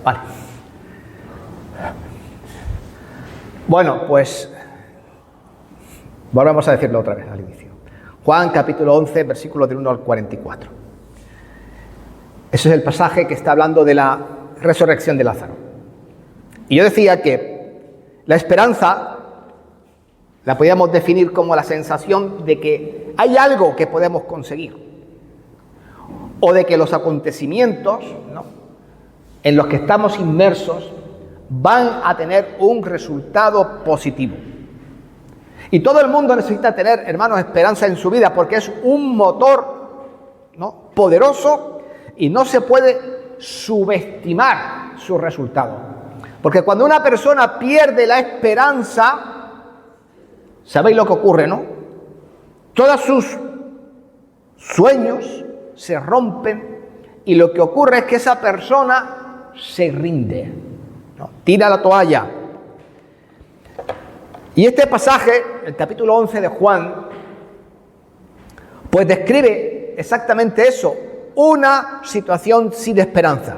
Vale. Bueno, pues volvemos a decirlo otra vez al inicio. Juan capítulo 11, versículos del 1 al 44. Ese es el pasaje que está hablando de la resurrección de Lázaro. Y yo decía que la esperanza la podíamos definir como la sensación de que hay algo que podemos conseguir, o de que los acontecimientos, ¿no?, en los que estamos inmersos van a tener un resultado positivo. Y todo el mundo necesita tener, hermanos, esperanza en su vida, porque es un motor, ¿no?, poderoso, y no se puede subestimar su resultado. Porque cuando una persona pierde la esperanza, ¿sabéis lo que ocurre, no? Todos sus sueños se rompen y lo que ocurre es que esa persona se rinde, ¿no?, tira la toalla. Y este pasaje, el capítulo 11 de Juan, pues describe exactamente eso, una situación sin esperanza.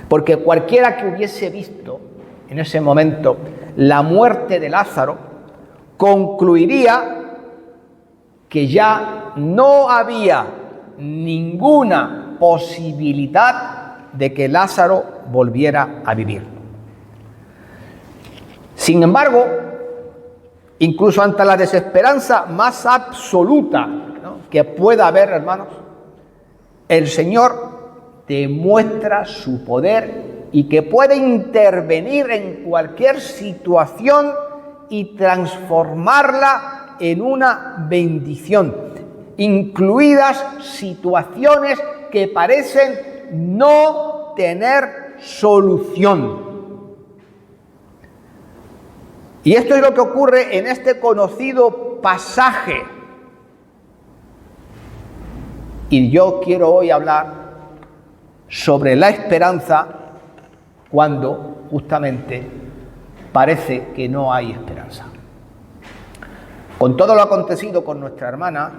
Porque cualquiera que hubiese visto en ese momento la muerte de Lázaro, concluiría que ya no había ninguna posibilidad de que Lázaro volviera a vivir. Sin embargo, incluso ante la desesperanza más absoluta, ¿no?, que pueda haber, hermanos, el Señor demuestra su poder y que puede intervenir en cualquier situación y transformarla en una bendición, incluidas situaciones que parecen no tener solución. Y esto es lo que ocurre en este conocido pasaje. Y yo quiero hoy hablar sobre la esperanza cuando justamente parece que no hay esperanza. Con todo lo acontecido con nuestra hermana,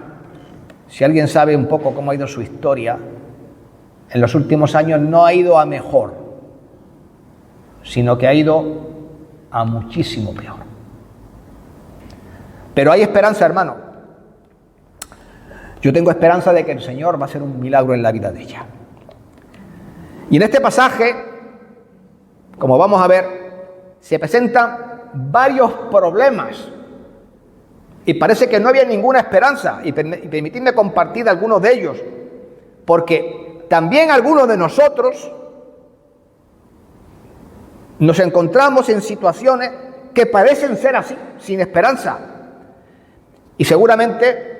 si alguien sabe un poco cómo ha ido su historia, en los últimos años no ha ido a mejor, sino que ha ido a muchísimo peor. Pero hay esperanza, hermano. Yo tengo esperanza de que el Señor va a hacer un milagro en la vida de ella. Y en este pasaje, como vamos a ver, se presentan varios problemas y parece que no había ninguna esperanza. Y permitidme compartir algunos de ellos, porque también algunos de nosotros nos encontramos en situaciones que parecen ser así, sin esperanza. Y seguramente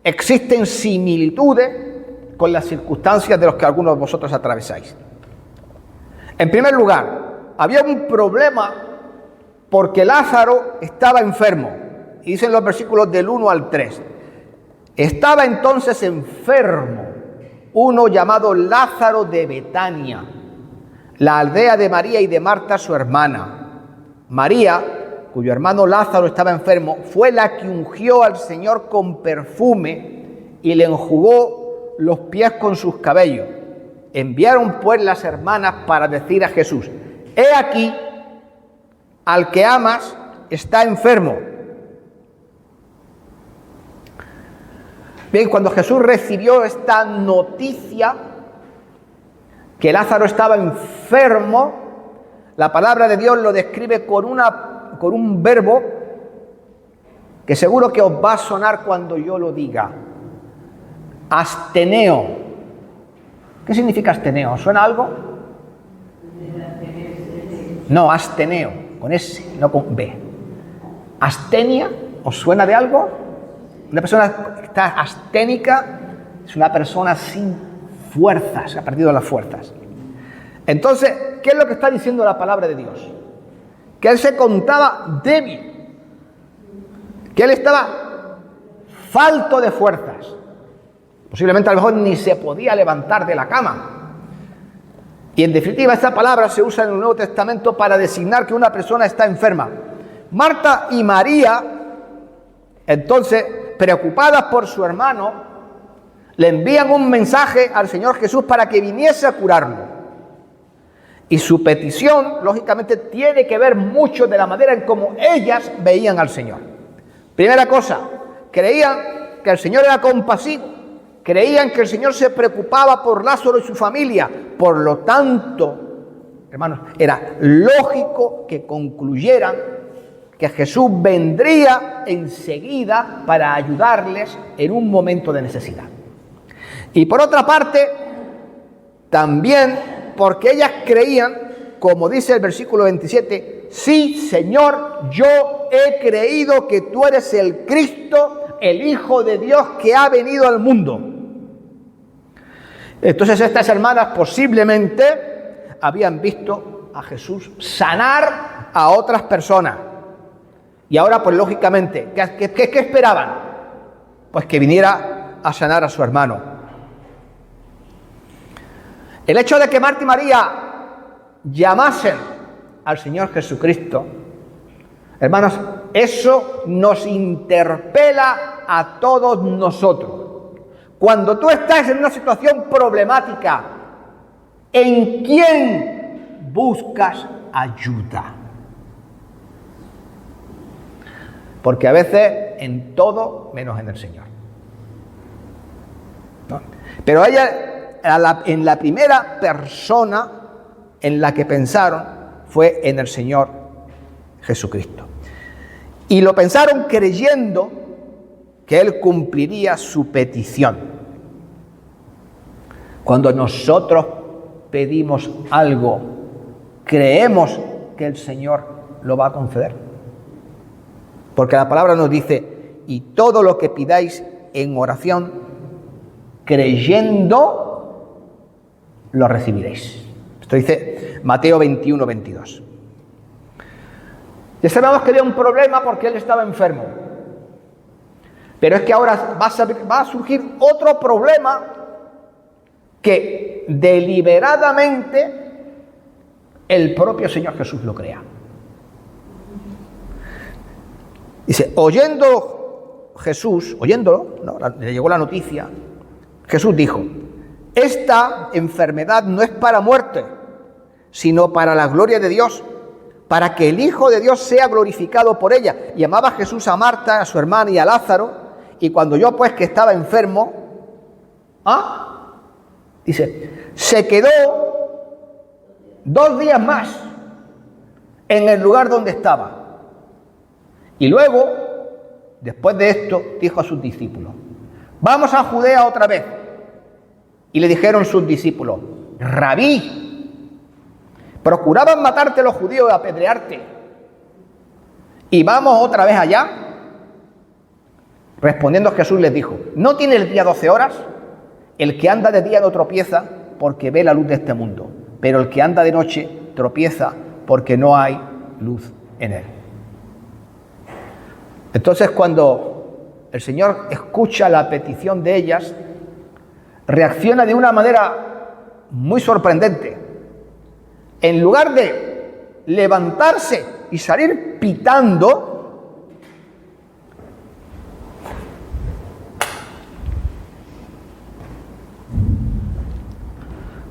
existen similitudes con las circunstancias de los que algunos de vosotros atravesáis. En primer lugar, había un problema porque Lázaro estaba enfermo. Y dicen los versículos del 1 al 3. Estaba entonces enfermo uno llamado Lázaro de Betania, la aldea de María y de Marta, su hermana. María, cuyo hermano Lázaro estaba enfermo, fue la que ungió al Señor con perfume y le enjugó los pies con sus cabellos. Enviaron pues las hermanas para decir a Jesús: he aquí, al que amas está enfermo. Bien, cuando Jesús recibió esta noticia que Lázaro estaba enfermo, la palabra de Dios lo describe con un verbo que seguro que os va a sonar cuando yo lo diga. Asteneo. ¿Qué significa asteneo? ¿Suena algo? No, asteneo, con S, no con B. Astenia, ¿os suena de algo? Una persona que está asténica es una persona sin fuerzas, ha perdido las fuerzas. Entonces, ¿qué es lo que está diciendo la palabra de Dios? Que él se contaba débil, que él estaba falto de fuerzas. Posiblemente a lo mejor ni se podía levantar de la cama. Y en definitiva, esta palabra se usa en el Nuevo Testamento para designar que una persona está enferma. Marta y María, entonces, preocupadas por su hermano, le envían un mensaje al Señor Jesús para que viniese a curarlo. Y su petición, lógicamente, tiene que ver mucho de la manera en cómo ellas veían al Señor. Primera cosa, creían que el Señor era compasivo, creían que el Señor se preocupaba por Lázaro y su familia. Por lo tanto, hermanos, era lógico que concluyeran que Jesús vendría enseguida para ayudarles en un momento de necesidad. Y por otra parte, también porque ellas creían, como dice el versículo 27, sí, Señor, yo he creído que tú eres el Cristo, el Hijo de Dios que ha venido al mundo. Entonces estas hermanas posiblemente habían visto a Jesús sanar a otras personas. Y ahora, pues lógicamente, ¿qué esperaban? Pues que viniera a sanar a su hermano. El hecho de que Marta y María llamasen al Señor Jesucristo, hermanos, eso nos interpela a todos nosotros. Cuando tú estás en una situación problemática, ¿en quién buscas ayuda? Porque a veces en todo menos en el Señor, ¿no? Pero ella, en la primera persona en la que pensaron fue en el Señor Jesucristo. Y lo pensaron creyendo que Él cumpliría su petición. Cuando nosotros pedimos algo, creemos que el Señor lo va a conceder. Porque la palabra nos dice, y todo lo que pidáis en oración, creyendo, lo recibiréis. Esto dice Mateo 21, 22. Ya sabemos que había un problema porque él estaba enfermo. Pero es que ahora va a surgir otro problema que deliberadamente el propio Señor Jesús lo crea. Dice, oyéndolo, ¿no? Le llegó la noticia, Jesús dijo, esta enfermedad no es para muerte, sino para la gloria de Dios, para que el Hijo de Dios sea glorificado por ella. Y amaba Jesús a Marta, a su hermana y a Lázaro, y cuando yo pues que estaba enfermo, dice, se quedó 2 días más en el lugar donde estaba. Y luego, después de esto, dijo a sus discípulos, vamos a Judea otra vez. Y le dijeron sus discípulos, Rabí, procuraban matarte los judíos y apedrearte. ¿Y vamos otra vez allá? Respondiendo Jesús les dijo, ¿no tiene el día 12 horas? El que anda de día no tropieza porque ve la luz de este mundo, pero el que anda de noche tropieza porque no hay luz en él. Entonces, cuando el Señor escucha la petición de ellas, reacciona de una manera muy sorprendente. En lugar de levantarse y salir pitando,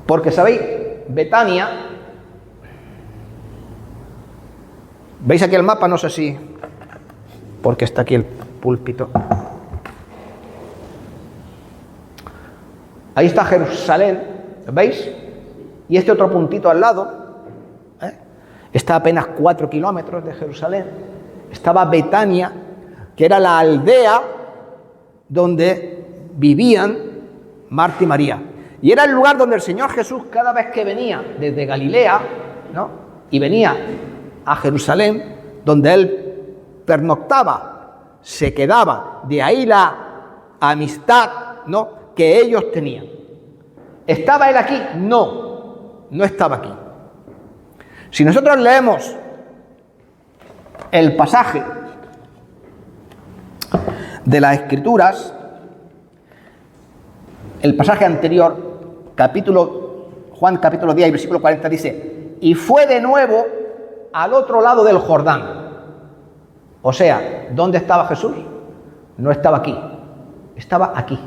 porque sabéis, Betania, ¿veis aquí el mapa? No sé si, porque está aquí el púlpito. Ahí está Jerusalén, ¿veis? Y este otro puntito al lado, está a apenas 4 kilómetros de Jerusalén. Estaba Betania, que era la aldea donde vivían Marta y María. Y era el lugar donde el Señor Jesús, cada vez que venía desde Galilea, ¿no?, y venía a Jerusalén, donde Él pernoctaba, se quedaba. De ahí la amistad, ¿no?, que ellos tenían. ¿Estaba Él aquí? No, no estaba aquí. Si nosotros leemos el pasaje de las Escrituras, el pasaje anterior, Juan capítulo 10 y versículo 40 dice, y fue de nuevo al otro lado del Jordán. O sea, ¿dónde estaba Jesús? No estaba aquí, estaba aquí.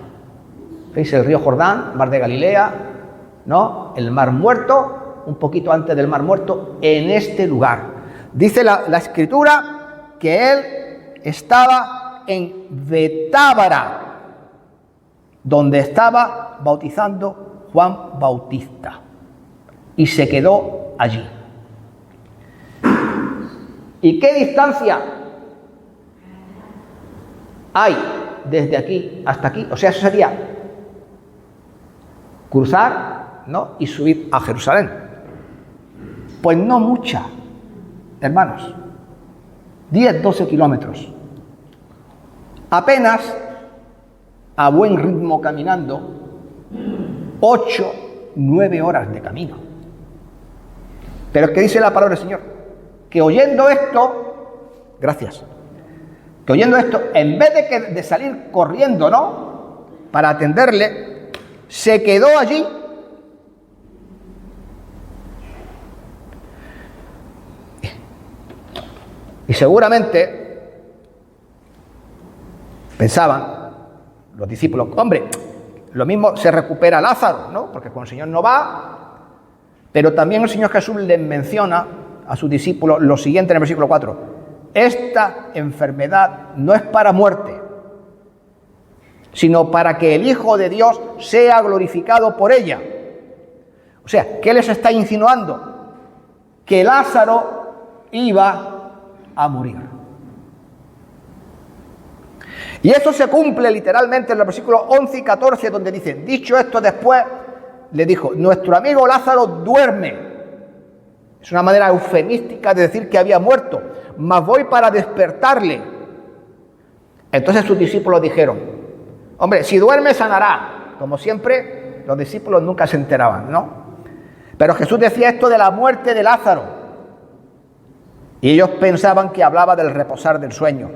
¿Veis el río Jordán, mar de Galilea, ¿no?, el mar muerto, un poquito antes del Mar Muerto, en este lugar. Dice la Escritura que él estaba en Betábara, donde estaba bautizando Juan Bautista, y se quedó allí. ¿Y qué distancia hay desde aquí hasta aquí? O sea, eso sería cruzar, ¿no?, y subir a Jerusalén. Pues no mucha, hermanos. 10, 12 kilómetros. Apenas, a buen ritmo caminando, 8, 9 horas de camino. Pero es que dice la palabra del Señor, que oyendo esto, gracias, que oyendo esto, en vez de salir corriendo, ¿no?, para atenderle, se quedó allí. Y seguramente pensaban los discípulos, hombre, lo mismo se recupera Lázaro, ¿no?, porque con el Señor no va. Pero también el Señor Jesús les menciona a sus discípulos lo siguiente en el versículo 4. Esta enfermedad no es para muerte, sino para que el Hijo de Dios sea glorificado por ella. O sea, ¿qué les está insinuando? Que Lázaro iba a morir. Y eso se cumple literalmente en los versículos 11 y 14, donde dice, dicho esto después, le dijo, nuestro amigo Lázaro duerme. Es una manera eufemística de decir que había muerto, mas voy para despertarle. Entonces sus discípulos dijeron, hombre, si duerme sanará. Como siempre, los discípulos nunca se enteraban, ¿no? Pero Jesús decía esto de la muerte de Lázaro. Y ellos pensaban que hablaba del reposar del sueño.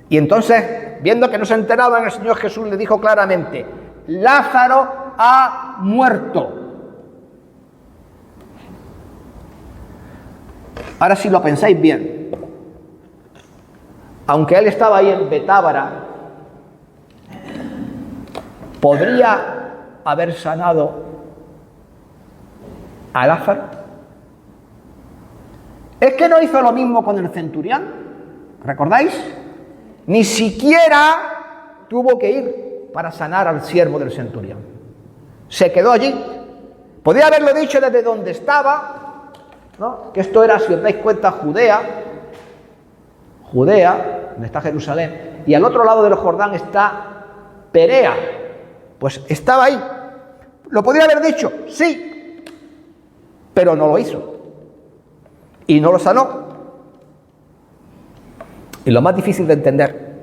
Y entonces, viendo que no se enteraban, el Señor Jesús le dijo claramente, Lázaro ha muerto. Ahora, si lo pensáis bien, aunque él estaba ahí en Betábara, ¿podría haber sanado a Lázaro? ¿Es que no hizo lo mismo con el centurión? ¿Recordáis? Ni siquiera tuvo que ir para sanar al siervo del centurión. Se quedó allí. Podía haberlo dicho desde donde estaba, ¿no?, que esto era, si os dais cuenta, Judea, donde está Jerusalén, y al otro lado del Jordán está Perea. Pues estaba ahí. ¿Lo podría haber dicho? Sí, pero no lo hizo. Y no lo sanó. Y lo más difícil de entender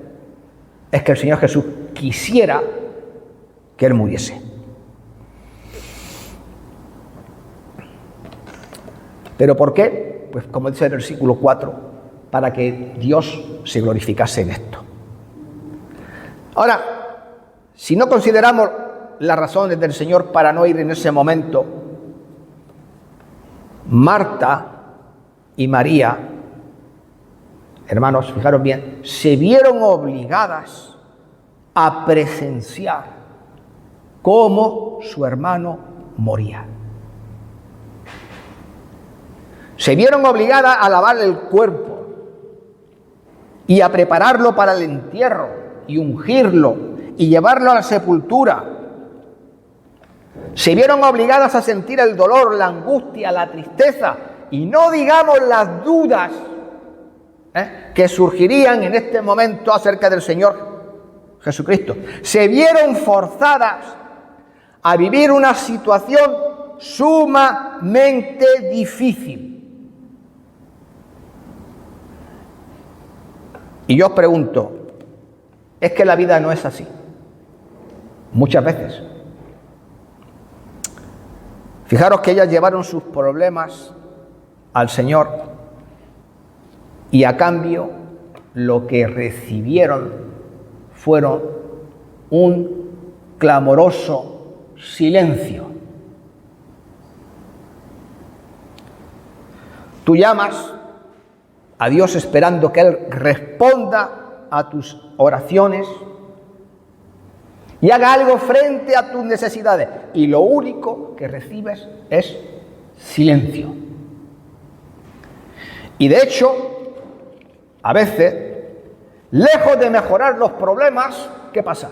es que el Señor Jesús quisiera que él muriese. ¿Pero por qué? Pues como dice el versículo 4, para que Dios se glorificase en esto. Ahora, si no consideramos las razones del Señor para no ir en ese momento, Marta y María, hermanos, fijaros bien, se vieron obligadas a presenciar cómo su hermano moría. Se vieron obligadas a lavarle el cuerpo y a prepararlo para el entierro y ungirlo y llevarlo a la sepultura. Se vieron obligadas a sentir el dolor, la angustia, la tristeza y no digamos las dudas que surgirían en este momento acerca del Señor Jesucristo. Se vieron forzadas a vivir una situación sumamente difícil. Y yo os pregunto, ¿es que la vida no es así? Muchas veces. Fijaros que ellas llevaron sus problemas al Señor y a cambio lo que recibieron fueron un clamoroso silencio. Tú llamas a Dios esperando que Él responda a tus oraciones y haga algo frente a tus necesidades. Y lo único que recibes es silencio. Y de hecho, a veces, lejos de mejorar los problemas, ¿qué pasa?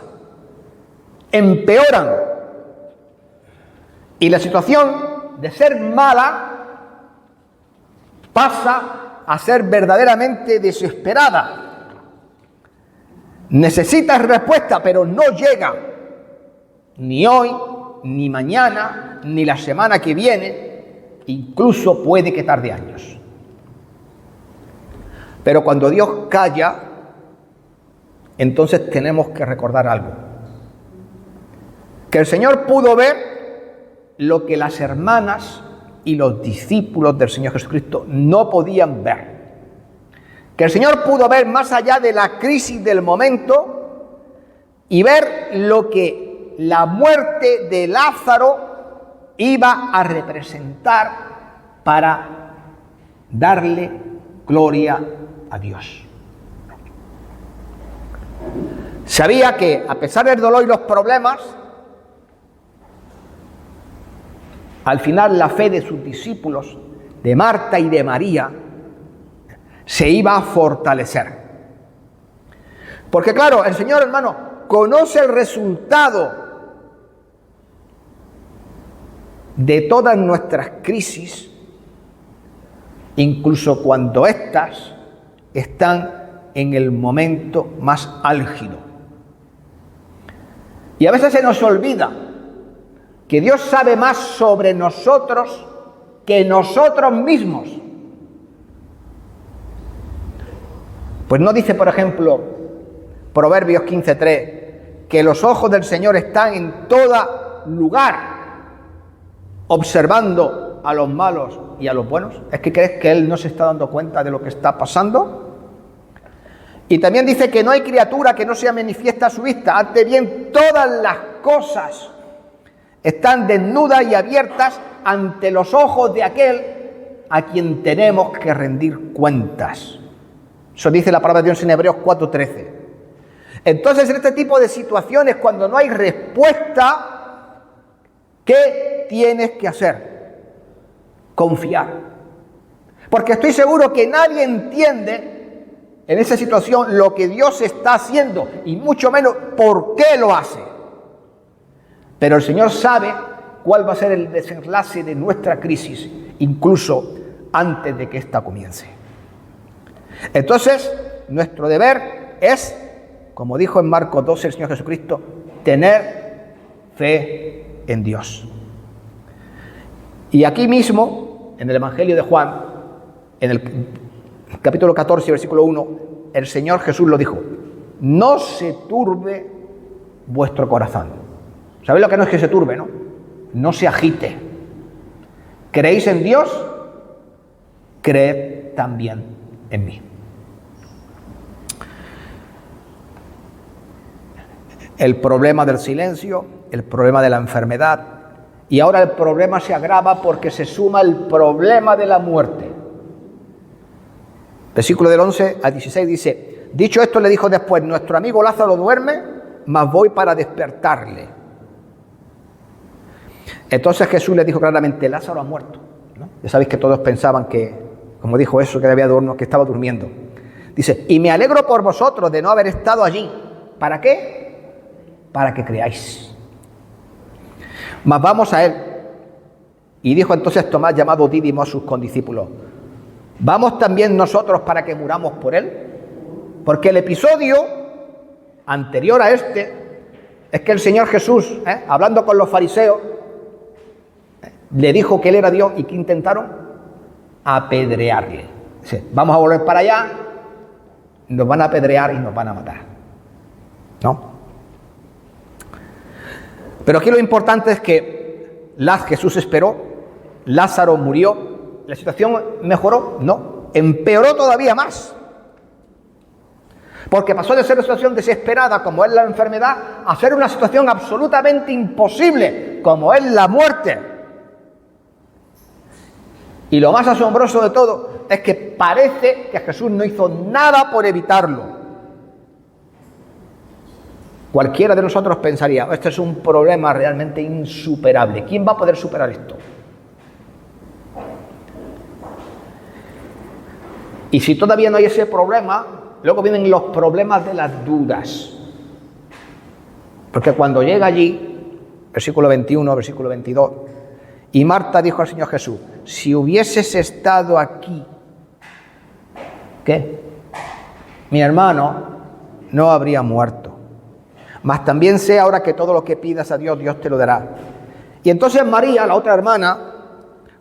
Empeoran. Y la situación de ser mala pasa a ser verdaderamente desesperada. Necesitas respuesta, pero no llega. Ni hoy, ni mañana, ni la semana que viene. Incluso puede que tarde años. Pero cuando Dios calla, entonces tenemos que recordar algo. Que el Señor pudo ver lo que las hermanas y los discípulos del Señor Jesucristo no podían ver. Que el Señor pudo ver más allá de la crisis del momento y ver lo que la muerte de Lázaro iba a representar para darle gloria a Dios. Sabía que a pesar del dolor y los problemas, al final la fe de sus discípulos, de Marta y de María, se iba a fortalecer. Porque claro, el Señor, hermano, conoce el resultado de todas nuestras crisis, incluso cuando éstas están en el momento más álgido. Y a veces se nos olvida que Dios sabe más sobre nosotros que nosotros mismos. Pues no dice, por ejemplo, Proverbios 15:3, que los ojos del Señor están en todo lugar, observando a los malos y a los buenos. ¿Es que crees que Él no se está dando cuenta de lo que está pasando? Y también dice que no hay criatura que no sea manifiesta a su vista. Antes bien, todas las cosas están desnudas y abiertas ante los ojos de aquel a quien tenemos que rendir cuentas. Eso dice la palabra de Dios en Hebreos 4:13. Entonces, en este tipo de situaciones, cuando no hay respuesta, ¿qué tienes que hacer? Confiar. Porque estoy seguro que nadie entiende en esa situación lo que Dios está haciendo y mucho menos por qué lo hace. Pero el Señor sabe cuál va a ser el desenlace de nuestra crisis, incluso antes de que ésta comience. Entonces, nuestro deber es, como dijo en Marcos 12 el Señor Jesucristo, tener fe en Dios. Y aquí mismo, en el Evangelio de Juan, en el capítulo 14, versículo 1, el Señor Jesús lo dijo: no se turbe vuestro corazón. ¿Sabéis lo que no es que se turbe, no? No se agite. ¿Creéis en Dios? Creed también en mí. El problema del silencio, el problema de la enfermedad, y ahora el problema se agrava porque se suma el problema de la muerte. Versículo del 11 al 16 dice: dicho esto, le dijo después: nuestro amigo Lázaro duerme, mas voy para despertarle. Entonces Jesús le dijo claramente: Lázaro ha muerto, ¿no? Ya sabéis que todos pensaban que, como dijo eso, que estaba durmiendo. Dice: y me alegro por vosotros de no haber estado allí. ¿Para qué? Para que creáis. Mas vamos a él. Y dijo entonces Tomás, llamado Dídimo, a sus condiscípulos: ¿vamos también nosotros para que muramos por él? Porque el episodio anterior a este es que el Señor Jesús, hablando con los fariseos, le dijo que él era Dios y que intentaron apedrearle. Dice: vamos a volver para allá, nos van a apedrear y nos van a matar. ¿No? Pero aquí lo importante es que Jesús esperó, Lázaro murió, ¿la situación mejoró? No, empeoró todavía más. Porque pasó de ser una situación desesperada, como es la enfermedad, a ser una situación absolutamente imposible, como es la muerte. Y lo más asombroso de todo es que parece que Jesús no hizo nada por evitarlo. Cualquiera de nosotros pensaría: este es un problema realmente insuperable. ¿Quién va a poder superar esto? Y si todavía no hay ese problema, luego vienen los problemas de las dudas. Porque cuando llega allí, versículo 21, versículo 22, y Marta dijo al Señor Jesús, si hubieses estado aquí, ¿qué? Mi hermano no habría muerto. Mas también sé ahora que todo lo que pidas a Dios, Dios te lo dará. Y entonces María, la otra hermana,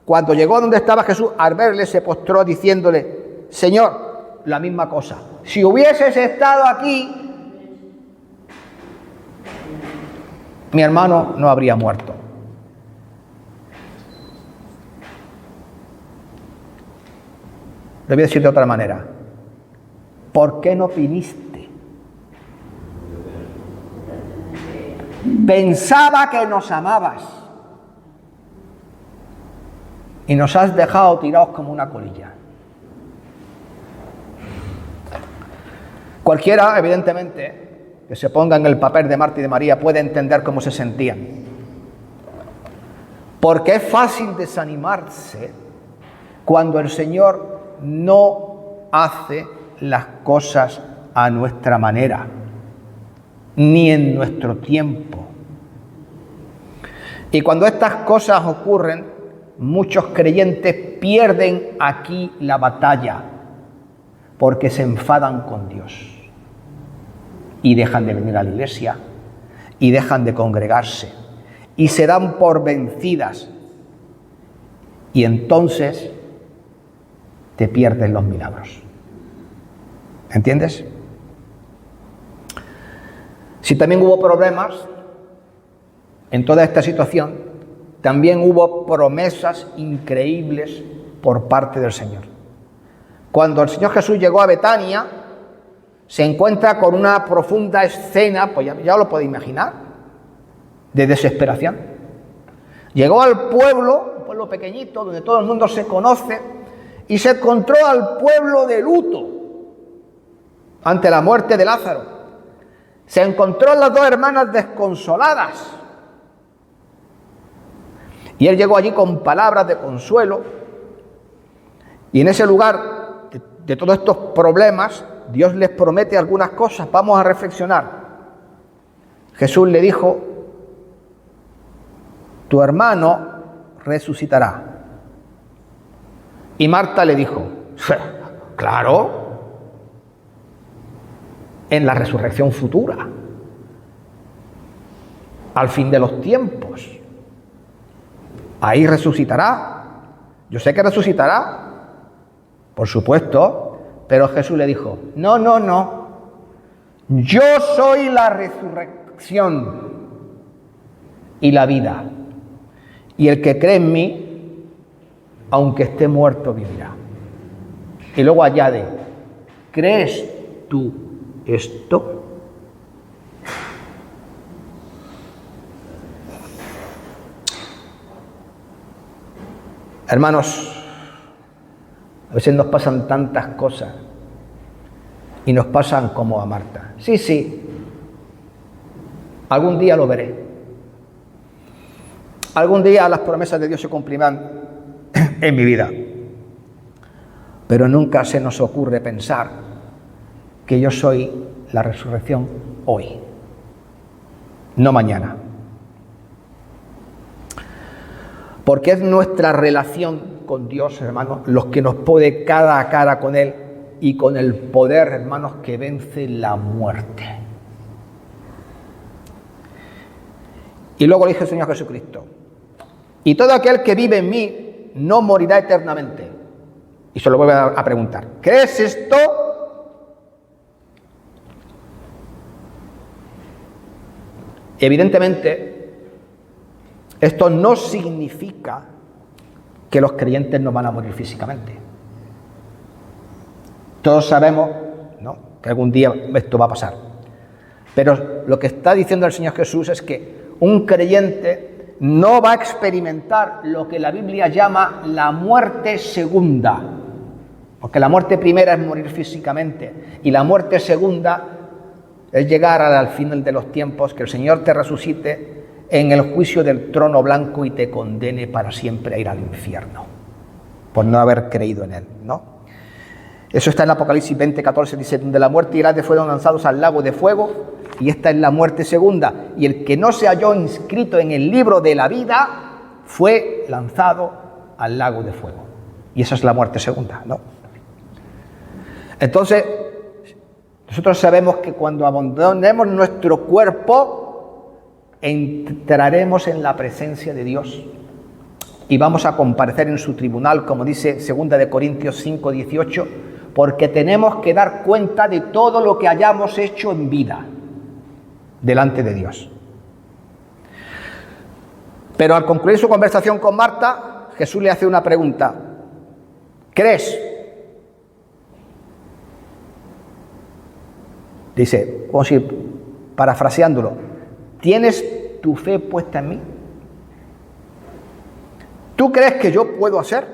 cuando llegó donde estaba Jesús, al verle se postró diciéndole, Señor, la misma cosa. Si hubieses estado aquí, mi hermano no habría muerto. Lo voy a decir de otra manera. ¿Por qué no viniste? Pensaba que nos amabas y nos has dejado tirados como una colilla. Cualquiera, evidentemente, que se ponga en el papel de Marta y de María puede entender cómo se sentían. Porque es fácil desanimarse cuando el Señor no hace las cosas a nuestra manera, ni en nuestro tiempo. Y cuando estas cosas ocurren, muchos creyentes pierden aquí la batalla, porque se enfadan con Dios y dejan de venir a la iglesia y dejan de congregarse y se dan por vencidas, y entonces te pierden los milagros. ¿Entiendes? Si también hubo problemas en toda esta situación, también hubo promesas increíbles por parte del Señor. Cuando el Señor Jesús llegó a Betania, se encuentra con una profunda escena, pues ya lo podéis imaginar, de desesperación. Llegó al pueblo, un pueblo pequeñito, donde todo el mundo se conoce, y se encontró al pueblo de luto ante la muerte de Lázaro. Se encontró a las dos hermanas desconsoladas. Y él llegó allí con palabras de consuelo. Y en ese lugar de todos estos problemas, Dios les promete algunas cosas. Vamos a reflexionar. Jesús le dijo, tu hermano resucitará. Y Marta le dijo, claro, en la resurrección futura, al fin de los tiempos. Ahí resucitará. Yo sé que resucitará, por supuesto, pero Jesús le dijo, no. Yo soy la resurrección y la vida. Y el que cree en mí, aunque esté muerto, vivirá. Y luego añade, ¿crees tú esto? Hermanos, a veces nos pasan tantas cosas y nos pasan como a Marta. Sí, algún día lo veré. Algún día las promesas de Dios se cumplirán en mi vida. Pero nunca se nos ocurre pensar que yo soy la resurrección hoy, no mañana. Porque es nuestra relación con Dios, hermanos, los que nos pone cara a cara con Él y con el poder, hermanos, que vence la muerte. Y luego le dice el Señor Jesucristo, y todo aquel que vive en mí no morirá eternamente. Y se lo vuelve a preguntar, ¿crees esto? Evidentemente, esto no significa que los creyentes no van a morir físicamente. Todos sabemos, ¿no?, que algún día esto va a pasar. Pero lo que está diciendo el Señor Jesús es que un creyente no va a experimentar lo que la Biblia llama la muerte segunda. Porque la muerte primera es morir físicamente y la muerte segunda es llegar al final de los tiempos, que el Señor te resucite en el juicio del trono blanco y te condene para siempre a ir al infierno por no haber creído en Él, ¿no? Eso está en Apocalipsis 20:14, dice, donde la muerte y el Hades fueron lanzados al lago de fuego, y esta es la muerte segunda. Y el que no se halló inscrito en el libro de la vida fue lanzado al lago de fuego. Y esa es la muerte segunda, ¿no? Entonces, nosotros sabemos que cuando abandonemos nuestro cuerpo, entraremos en la presencia de Dios y vamos a comparecer en su tribunal, como dice 2 de Corintios 5:18, porque tenemos que dar cuenta de todo lo que hayamos hecho en vida delante de Dios. Pero al concluir su conversación con Marta, Jesús le hace una pregunta. ¿Crees? Dice, como si parafraseándolo, ¿tienes tu fe puesta en mí? ¿Tú crees que yo puedo hacer?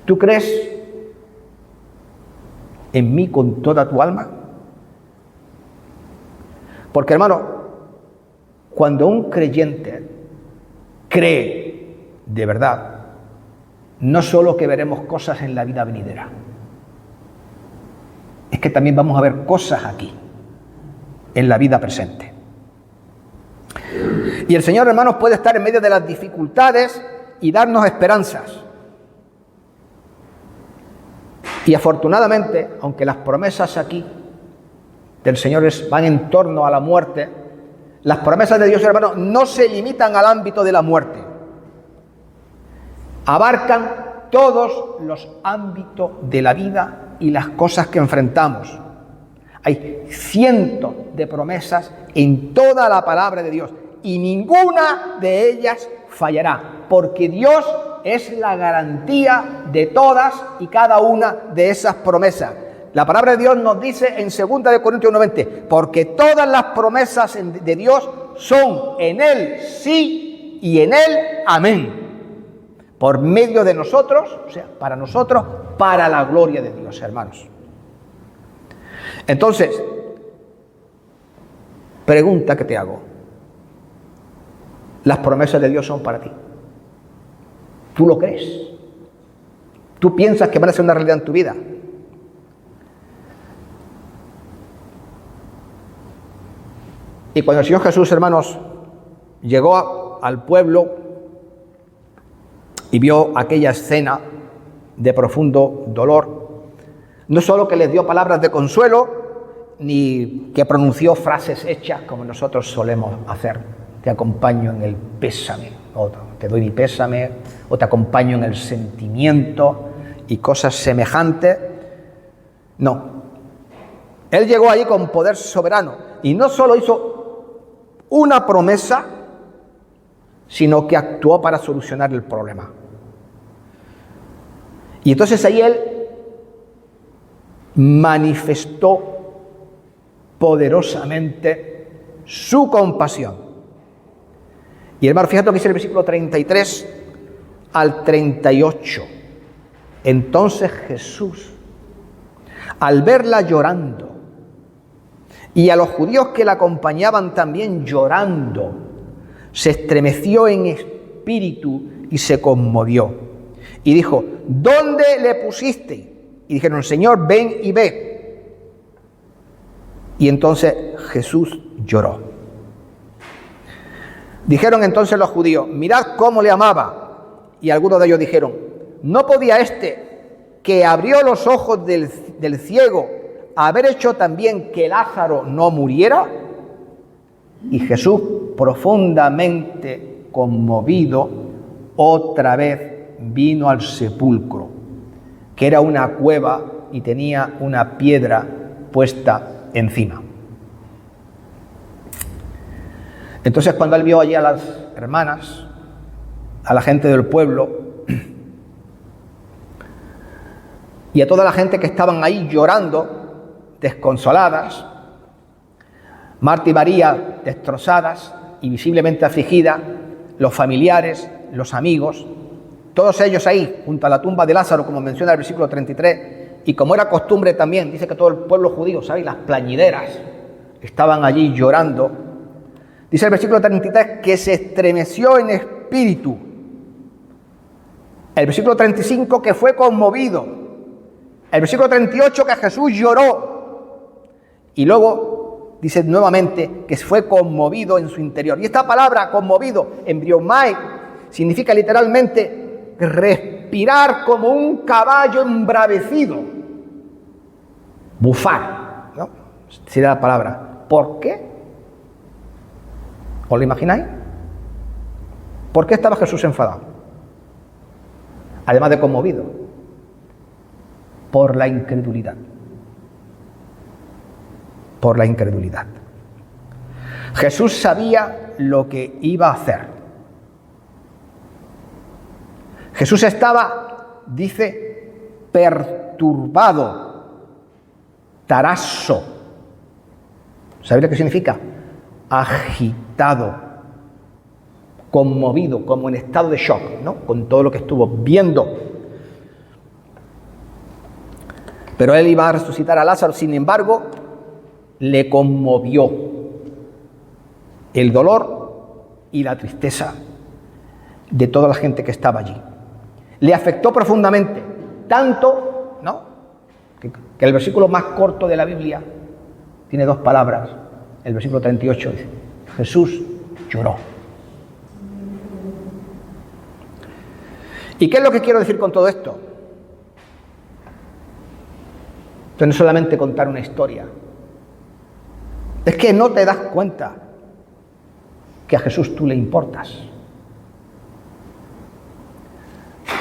¿Tú crees en mí con toda tu alma? Porque, hermano, cuando un creyente cree de verdad, no solo que veremos cosas en la vida venidera, es que también vamos a ver cosas aquí, en la vida presente. Y el Señor, hermanos, puede estar en medio de las dificultades y darnos esperanzas. Y afortunadamente, aunque las promesas aquí del Señor van en torno a la muerte, las promesas de Dios, hermanos, no se limitan al ámbito de la muerte. Abarcan todos los ámbitos de la vida y las cosas que enfrentamos. Hay cientos de promesas en toda la palabra de Dios y ninguna de ellas fallará, porque Dios es la garantía de todas y cada una de esas promesas. La palabra de Dios nos dice en 2 de Corintios 1:20, porque todas las promesas de Dios son en Él sí y en Él amén. Por medio de nosotros, o sea, para nosotros, para la gloria de Dios, hermanos. Entonces, pregunta que te hago. ¿Las promesas de Dios son para ti? ¿Tú lo crees? ¿Tú piensas que van a ser una realidad en tu vida? Y cuando el Señor Jesús, hermanos, llegó al pueblo y vio aquella escena de profundo dolor, no solo que les dio palabras de consuelo, ni que pronunció frases hechas como nosotros solemos hacer. Te acompaño en el pésame, o te doy mi pésame, o te acompaño en el sentimiento y cosas semejantes. No. Él llegó ahí con poder soberano y no solo hizo una promesa, sino que actuó para solucionar el problema. Y entonces ahí Él manifestó poderosamente su compasión. Y hermano, fíjate lo que dice el versículo 33 al 38. Entonces Jesús, al verla llorando, y a los judíos que la acompañaban también llorando, se estremeció en espíritu y se conmovió. Y dijo, ¿dónde le pusiste? Y dijeron, Señor, ven y ve. Y entonces Jesús lloró. Dijeron entonces los judíos, mirad cómo le amaba. Y algunos de ellos dijeron, ¿no podía este que abrió los ojos del ciego haber hecho también que Lázaro no muriera? Y Jesús, profundamente conmovido, otra vez vino al sepulcro, que era una cueva y tenía una piedra puesta encima. Entonces, cuando él vio allí a las hermanas, a la gente del pueblo y a toda la gente que estaban ahí llorando, desconsoladas, Marta y María destrozadas y visiblemente afligidas, los familiares, los amigos, todos ellos ahí, junto a la tumba de Lázaro, como menciona el versículo 33, y como era costumbre también, dice que todo el pueblo judío, ¿sabéis? Las plañideras estaban allí llorando. Dice el versículo 33 que se estremeció en espíritu El versículo 35, que fue conmovido. El versículo 38, que Jesús lloró. Y luego dice nuevamente que fue conmovido en su interior. Y esta palabra, conmovido, embriomai, significa literalmente respirar como un caballo embravecido. Bufar, ¿no? Sería la palabra. ¿Por qué? ¿Os lo imagináis? ¿Por qué estaba Jesús enfadado? Además de conmovido. Por la incredulidad. Por la incredulidad. Jesús sabía lo que iba a hacer. Jesús estaba, dice, perturbado, tarasso. ¿Sabéis lo que significa? Agitado, conmovido, como en estado de shock, ¿no? Con todo lo que estuvo viendo. Pero él iba a resucitar a Lázaro, sin embargo, le conmovió el dolor y la tristeza de toda la gente que estaba allí. Le afectó profundamente, tanto, ¿no?, que el versículo más corto de la Biblia tiene dos palabras. El versículo 38 dice: Jesús lloró. ¿Y qué es lo que quiero decir con todo esto? Esto no es solamente contar una historia. Es que no te das cuenta que a Jesús tú le importas.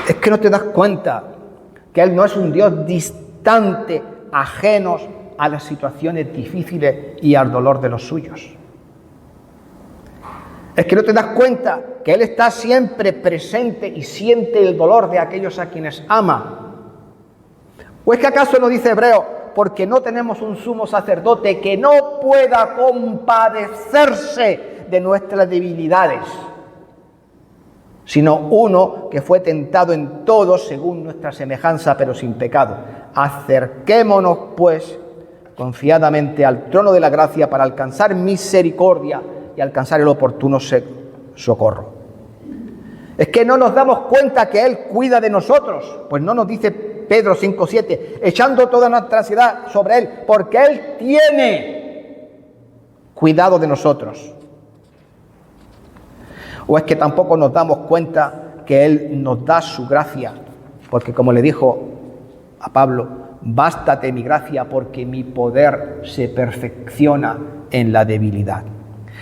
Es que no te das cuenta que Él no es un Dios distante, ajeno a las situaciones difíciles y al dolor de los suyos. Es que no te das cuenta que Él está siempre presente y siente el dolor de aquellos a quienes ama. ¿O es que acaso no dice Hebreo, porque no tenemos un sumo sacerdote que no pueda compadecerse de nuestras debilidades, sino uno que fue tentado en todo según nuestra semejanza, pero sin pecado? Acerquémonos, pues, confiadamente al trono de la gracia para alcanzar misericordia y alcanzar el oportuno socorro. Es que no nos damos cuenta que Él cuida de nosotros, pues no nos dice Pedro 5:7, echando toda nuestra ansiedad sobre Él, porque Él tiene cuidado de nosotros. O es que tampoco nos damos cuenta que Él nos da su gracia, porque como le dijo a Pablo, bástate mi gracia porque mi poder se perfecciona en la debilidad.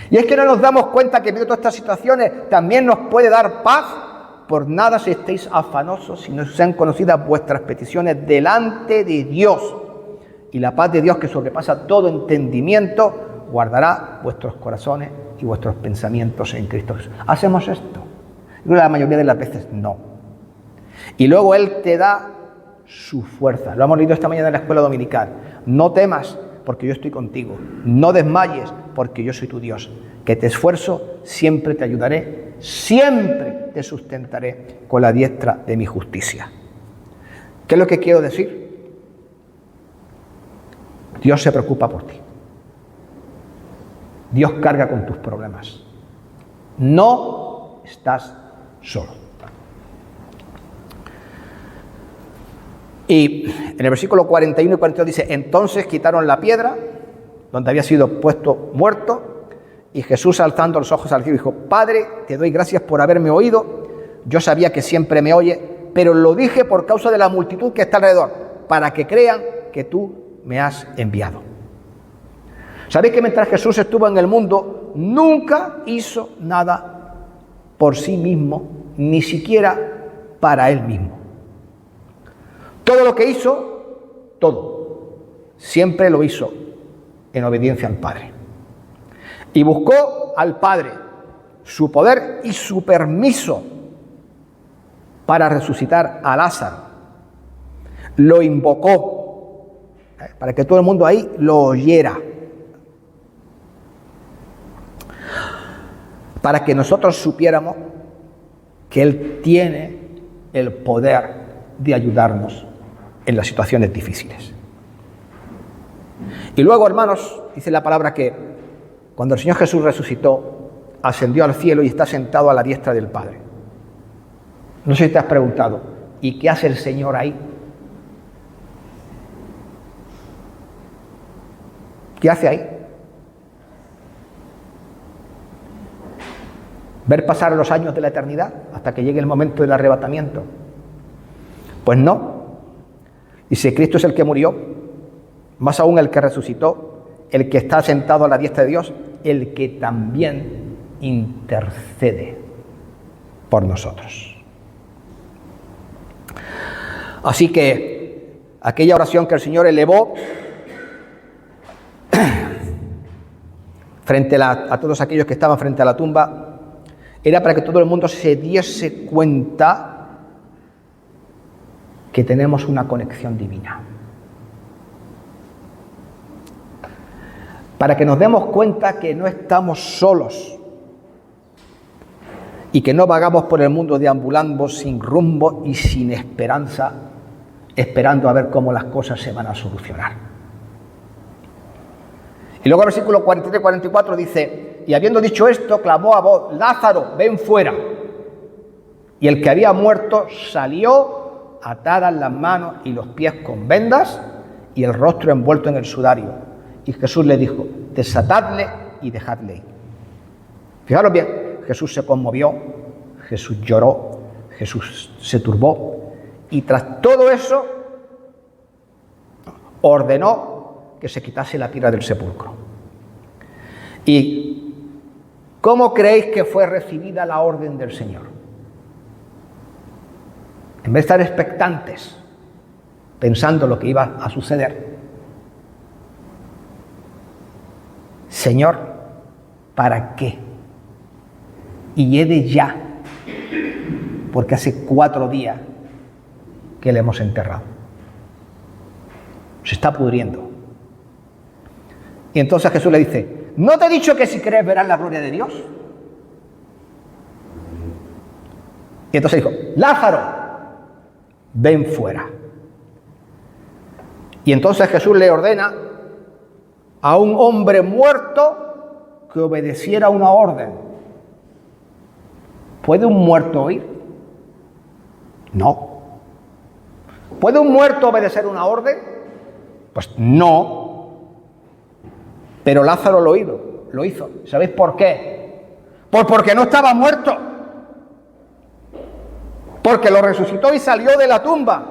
Y es que no nos damos cuenta que en medio de todas estas situaciones también nos puede dar paz. Por nada si estéis afanosos, si no sean conocidas vuestras peticiones delante de Dios. Y la paz de Dios, que sobrepasa todo entendimiento, guardará vuestros corazones y vuestros pensamientos en Cristo Jesús. ¿Hacemos esto? Yo creo que la mayoría de las veces no. Y luego Él te da su fuerza. Lo hemos leído esta mañana en la escuela dominical. No temas, porque yo estoy contigo. No desmayes, porque yo soy tu Dios. Que te esfuerzo, siempre te ayudaré, siempre te sustentaré con la diestra de mi justicia. ¿Qué es lo que quiero decir? Dios se preocupa por ti. Dios carga con tus problemas. No estás solo. Y en el versículo 41 y 42 dice: entonces quitaron la piedra donde había sido puesto muerto, y Jesús, alzando los ojos al cielo, dijo: Padre, te doy gracias por haberme oído. Yo sabía que siempre me oye, pero lo dije por causa de la multitud que está alrededor, para que crean que tú me has enviado. ¿Sabéis que mientras Jesús estuvo en el mundo, nunca hizo nada por sí mismo, ni siquiera para Él mismo? Todo lo que hizo, todo, siempre lo hizo en obediencia al Padre. Y buscó al Padre su poder y su permiso para resucitar a Lázaro. Lo invocó para que todo el mundo ahí lo oyera. Para que nosotros supiéramos que Él tiene el poder de ayudarnos en las situaciones difíciles. Y luego, hermanos, dice la palabra que cuando el Señor Jesús resucitó, ascendió al cielo y está sentado a la diestra del Padre. No sé si te has preguntado, ¿y qué hace el Señor ahí? ¿Qué hace ahí? ¿Ver pasar los años de la eternidad hasta que llegue el momento del arrebatamiento? Pues no. Y si Cristo es el que murió, más aún el que resucitó, el que está sentado a la diestra de Dios, el que también intercede por nosotros. Así que aquella oración que el Señor elevó frente a todos aquellos que estaban frente a la tumba, era para que todo el mundo se diese cuenta que tenemos una conexión divina. Para que nos demos cuenta que no estamos solos y que no vagamos por el mundo deambulando sin rumbo y sin esperanza, esperando a ver cómo las cosas se van a solucionar. Y luego el versículo 43-44 dice: y habiendo dicho esto, clamó a voz: Lázaro, ven fuera. Y el que había muerto salió, atadas las manos y los pies con vendas y el rostro envuelto en el sudario. Y Jesús le dijo: desatadle y dejadle ir. Fijaros bien, Jesús se conmovió, Jesús lloró, Jesús se turbó, y tras todo eso ordenó que se quitase la piedra del sepulcro. ¿Y cómo creéis que fue recibida la orden del Señor? En vez de estar expectantes, pensando lo que iba a suceder: Señor, ¿para qué? Y he de ya, porque hace 4 días que le hemos enterrado. Se está pudriendo. Y entonces Jesús le dice: ¿no te he dicho que si crees verás la gloria de Dios? Y entonces dijo: Lázaro, ven fuera. Y entonces Jesús le ordena a un hombre muerto que obedeciera una orden. ¿Puede un muerto oír? No. ¿Puede un muerto obedecer una orden? Pues no. Pero Lázaro lo hizo. ¿Sabéis por qué? Pues porque no estaba muerto. Porque lo resucitó y salió de la tumba.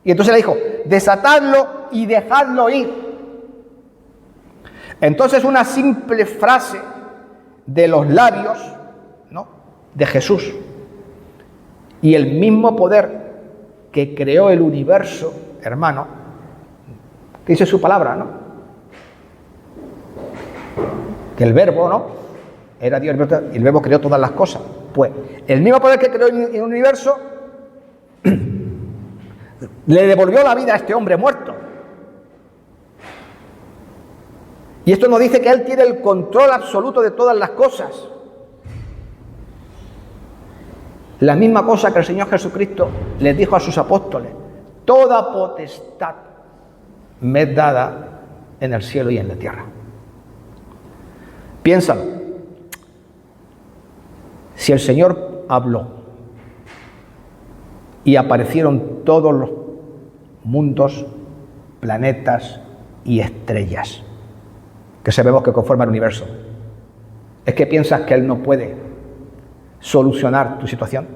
Y entonces le dijo: desatadlo y dejadlo ir. Entonces una simple frase de los labios, ¿no?, de Jesús, y el mismo poder que creó el universo, hermano, que dice su palabra, ¿no?, que el verbo, ¿no?, era Dios y el verbo creó todas las cosas. Pues el mismo poder que creó el universo le devolvió la vida a este hombre muerto. Y esto nos dice que Él tiene el control absoluto de todas las cosas. La misma cosa que el Señor Jesucristo les dijo a sus apóstoles: toda potestad me es dada en el cielo y en la tierra. Piénsalo. Si el Señor habló y aparecieron todos los mundos, planetas y estrellas que sabemos que conforman el universo, ¿es que piensas que Él no puede solucionar tu situación?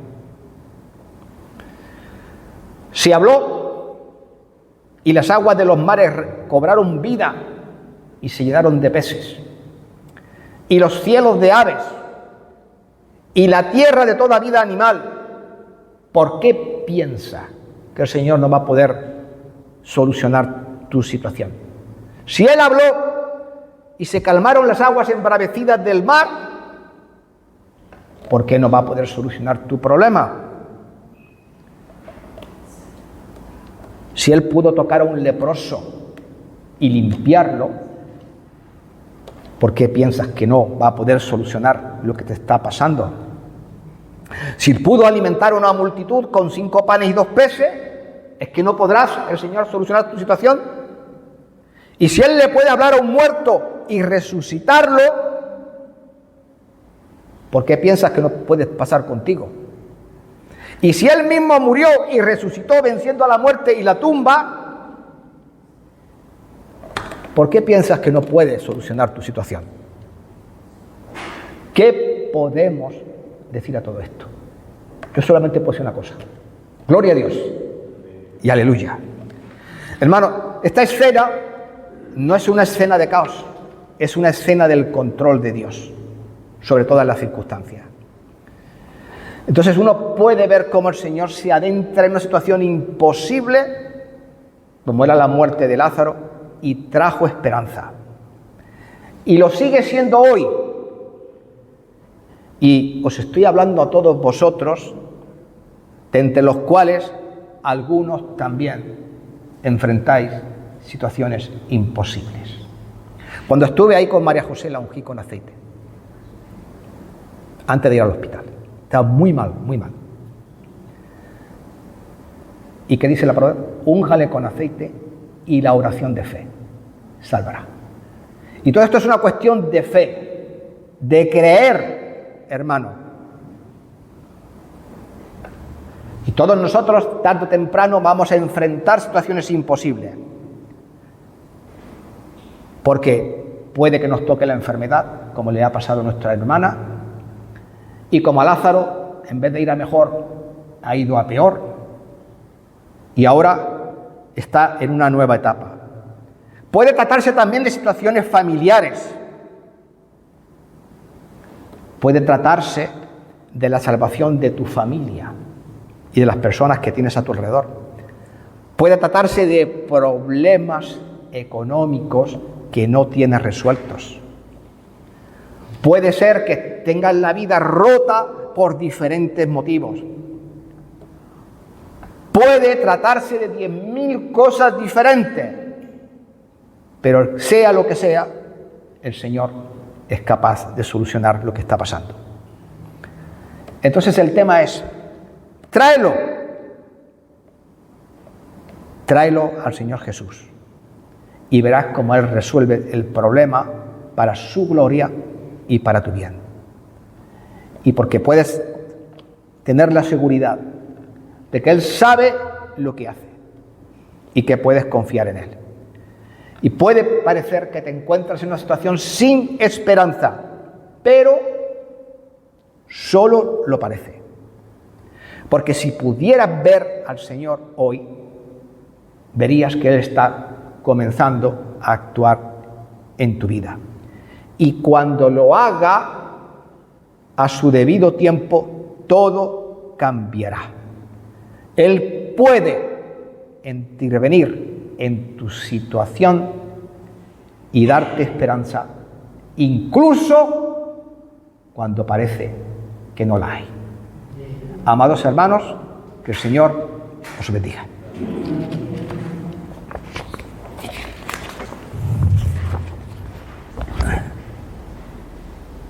Si habló y las aguas de los mares cobraron vida y se llenaron de peces, y los cielos de aves, y la tierra de toda vida animal, ¿por qué piensa que el Señor no va a poder solucionar tu situación? Si Él habló y se calmaron las aguas embravecidas del mar, ¿por qué no va a poder solucionar tu problema? Si Él pudo tocar a un leproso y limpiarlo, ¿por qué piensas que no va a poder solucionar lo que te está pasando? Si pudo alimentar a una multitud con 5 panes y 2 peces, ¿es que no podrás el Señor solucionar tu situación? Y si Él le puede hablar a un muerto y resucitarlo, ¿por qué piensas que no puede pasar contigo? Y si Él mismo murió y resucitó venciendo a la muerte y la tumba, ¿por qué piensas que no puede solucionar tu situación? ¿Qué podemos decir a todo esto? Yo solamente puedo decir una cosa. Gloria a Dios y aleluya. Hermano, esta escena no es una escena de caos, es una escena del control de Dios sobre todas las circunstancias. Entonces uno puede ver cómo el Señor se adentra en una situación imposible, como era la muerte de Lázaro, y trajo esperanza. Y lo sigue siendo hoy. Y os estoy hablando a todos vosotros, de entre los cuales algunos también enfrentáis situaciones imposibles. Cuando estuve ahí con María José, la ungí con aceite, antes de ir al hospital. Estaba muy mal, muy mal. ¿Y qué dice la palabra? Úngale con aceite y la oración de fe salvará. Y todo esto es una cuestión de fe, de creer, hermano. Y todos nosotros, tarde o temprano, vamos a enfrentar situaciones imposibles. Porque puede que nos toque la enfermedad, como le ha pasado a nuestra hermana, y como a Lázaro, en vez de ir a mejor, ha ido a peor, y ahora está en una nueva etapa. Puede tratarse también de situaciones familiares. Puede tratarse de la salvación de tu familia y de las personas que tienes a tu alrededor. Puede tratarse de problemas económicos que no tienes resueltos. Puede ser que tengas la vida rota por diferentes motivos. Puede tratarse de 10.000 cosas diferentes, pero sea lo que sea, el Señor es capaz de solucionar lo que está pasando. Entonces el tema es, tráelo al Señor Jesús y verás cómo Él resuelve el problema para su gloria y para tu bien. Y porque puedes tener la seguridad de que Él sabe lo que hace y que puedes confiar en Él. Y puede parecer que te encuentras en una situación sin esperanza, pero solo lo parece. Porque si pudieras ver al Señor hoy, verías que Él está comenzando a actuar en tu vida. Y cuando lo haga, a su debido tiempo, todo cambiará. Él puede intervenir en tu situación y darte esperanza, incluso cuando parece que no la hay. Amados hermanos, que el Señor os bendiga.